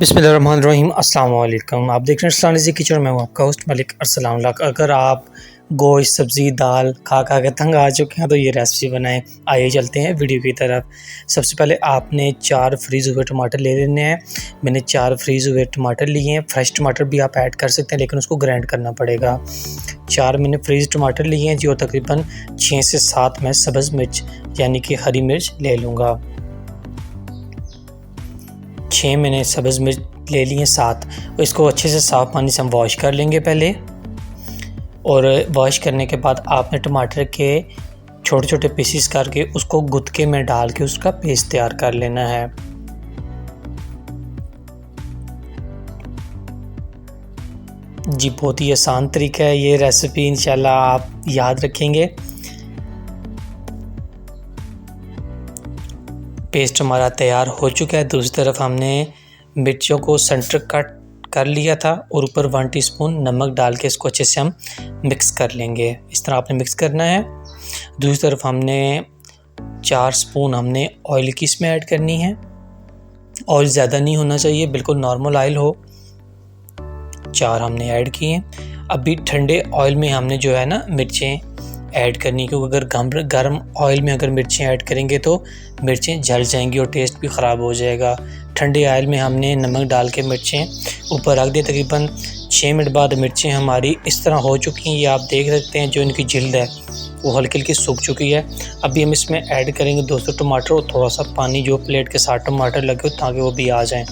बिस्मिल्लाहिर्रहमानिर्रहीम। अस्सलाम वालेकुम। आप देख रहे हैं इस्लाम इज़ी किचन में, हूँ आपका होस्ट मलिक अरसलाम लाख। अगर आप गोश्त सब्ज़ी दाल खा खा के तंग आ चुके हैं तो ये रेसिपी बनाएं। आइए चलते हैं वीडियो की तरफ। सबसे पहले आपने 4 फ्रीज़ हुए टमाटर ले लेने हैं। मैंने 4 फ्रीज़ हुए टमाटर लिए हैं। फ्रेश टमाटर भी आप ऐड कर सकते हैं लेकिन उसको ग्राइंड करना पड़ेगा। 4 मैंने फ्रीज़ टमाटर लिए हैं जो तकरीबन 6 से 7 मैं सब्ज़ मिर्च यानी कि हरी मिर्च ले लूँगा। 6 मैंने सब्ज़ मिर्च ले लिए 7। इसको अच्छे से साफ़ पानी से हम वॉश कर लेंगे पहले। और वॉश करने के बाद आपने टमाटर के छोटे छोटे पीसीस करके उसको गुत्के में डाल के उसका पेस्ट तैयार कर लेना है। जी बहुत ही आसान तरीका है ये रेसिपी, इंशाल्लाह आप याद रखेंगे। पेस्ट हमारा तैयार हो चुका है। दूसरी तरफ हमने मिर्चों को सेंटर कट कर लिया था और ऊपर 1 टीस्पून नमक डाल के इसको अच्छे से हम मिक्स कर लेंगे। इस तरह आपने मिक्स करना है। दूसरी तरफ हमने 4 स्पून हमने ऑयल की इसमें ऐड करनी है। ऑयल ज़्यादा नहीं होना चाहिए, बिल्कुल नॉर्मल ऑयल हो। 4 हमने ऐड किए। अभी ठंडे ऑयल में हमने जो है ना मिर्चें ऐड करनी, क्योंकि अगर गर्म ऑयल में अगर मिर्चें ऐड करेंगे तो मिर्चें जल जाएंगी और टेस्ट भी ख़राब हो जाएगा। ठंडे ऑयल में हमने नमक डाल के मिर्चें ऊपर रख दिए। तकरीबन 6 मिनट बाद मिर्चें हमारी इस तरह हो चुकी हैं। ये आप देख सकते हैं, जो इनकी जिल्द है वो हल्की हल्की सूख चुकी है। अभी हम इसमें ऐड करेंगे दोस्तों टमाटर और थोड़ा सा पानी, जो प्लेट के साथ टमाटर लगे हो ताकि वो भी आ जाएँ।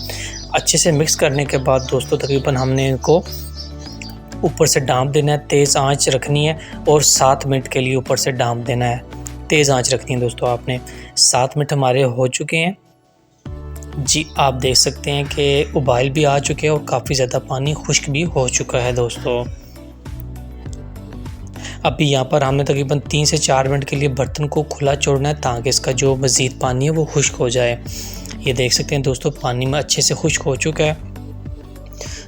अच्छे से मिक्स करने के बाद दोस्तों तकरीबन हमने इनको ऊपर से डांप देना है। तेज़ आंच रखनी है और 7 मिनट के लिए ऊपर से डांप देना है। तेज़ आंच रखनी है दोस्तों आपने। 7 मिनट हमारे हो चुके हैं। जी आप देख सकते हैं कि उबाल भी आ चुके हैं और काफ़ी ज़्यादा पानी खुश्क भी हो चुका है दोस्तों। अभी यहाँ पर हमने तकरीबन 3 से 4 मिनट के लिए बर्तन को खुला छोड़ना है ताकि इसका जो मज़ीद पानी है वो खुश्क हो जाए। ये देख सकते हैं दोस्तों पानी में अच्छे से खुश्क हो चुका है।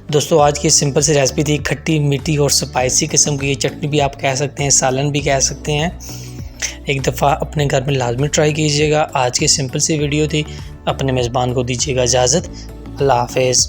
दोस्तों आज की सिंपल सी रेसिपी थी, खट्टी मीठी और स्पाइसी किस्म की। ये चटनी भी आप कह सकते हैं, सालन भी कह सकते हैं। एक दफ़ा अपने घर में लाजमी ट्राई कीजिएगा। आज की सिंपल सी वीडियो थी। अपने मेज़बान को दीजिएगा इजाज़त। अल्लाह हाफ़िज़।